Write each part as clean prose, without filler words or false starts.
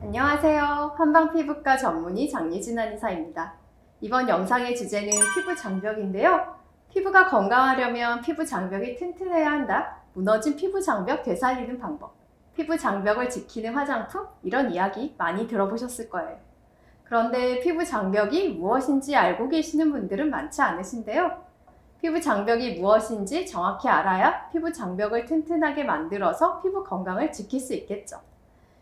안녕하세요. 한방피부과 전문의 장유진 한의사입니다. 이번 영상의 주제는 피부 장벽인데요. 피부가 건강하려면 피부 장벽이 튼튼해야 한다. 무너진 피부 장벽 되살리는 방법. 피부 장벽을 지키는 화장품? 이런 이야기 많이 들어보셨을 거예요. 그런데 피부 장벽이 무엇인지 알고 계시는 분들은 많지 않으신데요. 피부 장벽이 무엇인지 정확히 알아야 피부 장벽을 튼튼하게 만들어서 피부 건강을 지킬 수 있겠죠.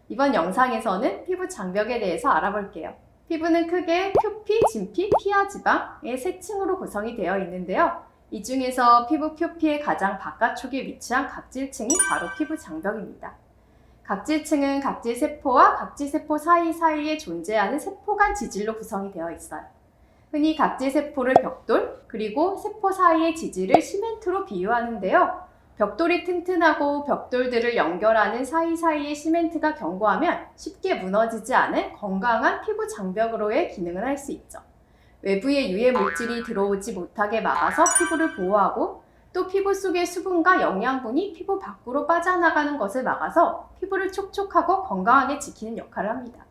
이번 영상에서는 피부 장벽에 대해서 알아볼게요. 피부는 크게 표피, 진피, 피하 지방의 세 층으로 구성이 되어 있는데요. 이 중에서 피부 표피의 가장 바깥쪽에 위치한 각질층이 바로 피부 장벽입니다. 각질층은 각질세포와 각질세포 사이사이에 존재하는 세포간 지질로 구성이 되어 있어요. 흔히 각질세포를 벽돌, 그리고 세포 사이의 지질을 시멘트로 비유하는데요. 벽돌이 튼튼하고 벽돌들을 연결하는 사이사이의 시멘트가 견고하면 쉽게 무너지지 않은 건강한 피부 장벽으로의 기능을 할 수 있죠. 외부의 유해 물질이 들어오지 못하게 막아서 피부를 보호하고 또 피부 속의 수분과 영양분이 피부 밖으로 빠져나가는 것을 막아서 피부를 촉촉하고 건강하게 지키는 역할을 합니다.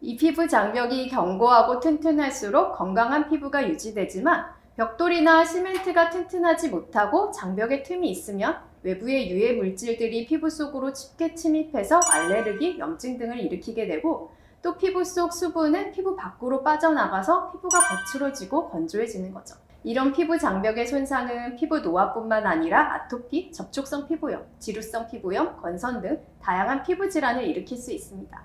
이 피부 장벽이 견고하고 튼튼할수록 건강한 피부가 유지되지만 벽돌이나 시멘트가 튼튼하지 못하고 장벽에 틈이 있으면 외부의 유해 물질들이 피부 속으로 쉽게 침입해서 알레르기, 염증 등을 일으키게 되고 또 피부 속 수분은 피부 밖으로 빠져나가서 피부가 거칠어지고 건조해지는 거죠. 이런 피부 장벽의 손상은 피부 노화뿐만 아니라 아토피, 접촉성 피부염, 지루성 피부염, 건선 등 다양한 피부 질환을 일으킬 수 있습니다.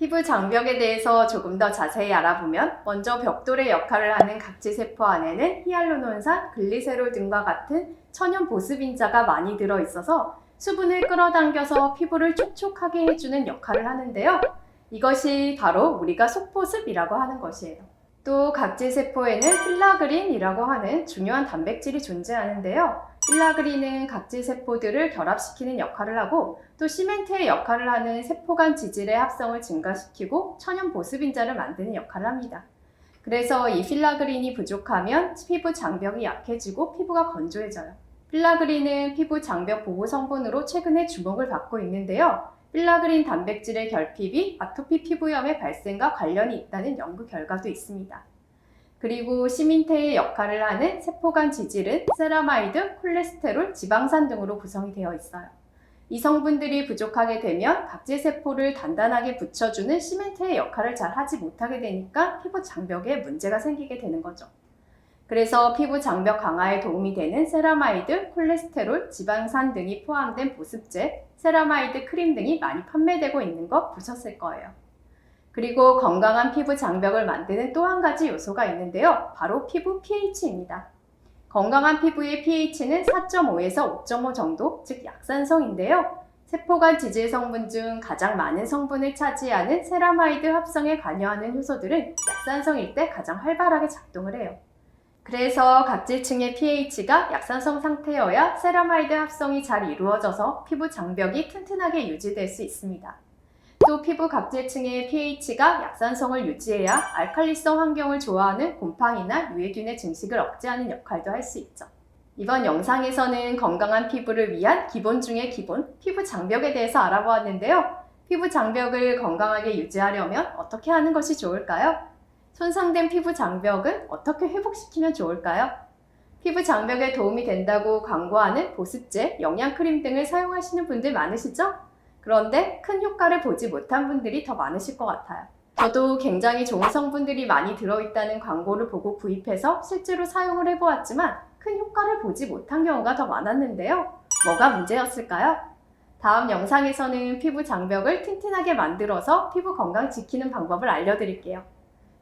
피부 장벽에 대해서 조금 더 자세히 알아보면 먼저 벽돌의 역할을 하는 각질세포 안에는 히알루론산, 글리세롤 등과 같은 천연 보습인자가 많이 들어있어서 수분을 끌어당겨서 피부를 촉촉하게 해주는 역할을 하는데요. 이것이 바로 우리가 속보습이라고 하는 것이에요. 또 각질세포에는 필라그린이라고 하는 중요한 단백질이 존재하는데요. 필라그린은 각질세포들을 결합시키는 역할을 하고 또 시멘트의 역할을 하는 세포간 지질의 합성을 증가시키고 천연 보습인자를 만드는 역할을 합니다. 그래서 이 필라그린이 부족하면 피부 장벽이 약해지고 피부가 건조해져요. 필라그린은 피부 장벽 보호 성분으로 최근에 주목을 받고 있는데요. 필라그린 단백질의 결핍이 아토피 피부염의 발생과 관련이 있다는 연구 결과도 있습니다. 그리고 시멘트의 역할을 하는 세포간 지질은 세라마이드, 콜레스테롤, 지방산 등으로 구성이 되어 있어요. 이 성분들이 부족하게 되면 각질세포를 단단하게 붙여주는 시멘트의 역할을 잘 하지 못하게 되니까 피부 장벽에 문제가 생기게 되는 거죠. 그래서 피부 장벽 강화에 도움이 되는 세라마이드, 콜레스테롤, 지방산 등이 포함된 보습제, 세라마이드 크림 등이 많이 판매되고 있는 거 보셨을 거예요. 그리고 건강한 피부 장벽을 만드는 또 한 가지 요소가 있는데요. 바로 피부 pH입니다. 건강한 피부의 pH는 4.5에서 5.5 정도, 즉 약산성인데요. 세포간 지질 성분 중 가장 많은 성분을 차지하는 세라마이드 합성에 관여하는 효소들은 약산성일 때 가장 활발하게 작동을 해요. 그래서 각질층의 pH가 약산성 상태여야 세라마이드 합성이 잘 이루어져서 피부 장벽이 튼튼하게 유지될 수 있습니다. 또 피부 각질층의 pH가 약산성을 유지해야 알칼리성 환경을 좋아하는 곰팡이나 유해균의 증식을 억제하는 역할도 할 수 있죠. 이번 영상에서는 건강한 피부를 위한 기본 중의 기본, 피부 장벽에 대해서 알아보았는데요. 피부 장벽을 건강하게 유지하려면 어떻게 하는 것이 좋을까요? 손상된 피부 장벽은 어떻게 회복시키면 좋을까요? 피부 장벽에 도움이 된다고 광고하는 보습제, 영양크림 등을 사용하시는 분들 많으시죠? 그런데 큰 효과를 보지 못한 분들이 더 많으실 것 같아요. 저도 굉장히 좋은 성분들이 많이 들어있다는 광고를 보고 구입해서 실제로 사용을 해보았지만 큰 효과를 보지 못한 경우가 더 많았는데요. 뭐가 문제였을까요? 다음 영상에서는 피부 장벽을 튼튼하게 만들어서 피부 건강 지키는 방법을 알려드릴게요.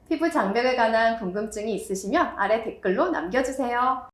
피부 장벽에 관한 궁금증이 있으시면 아래 댓글로 남겨주세요.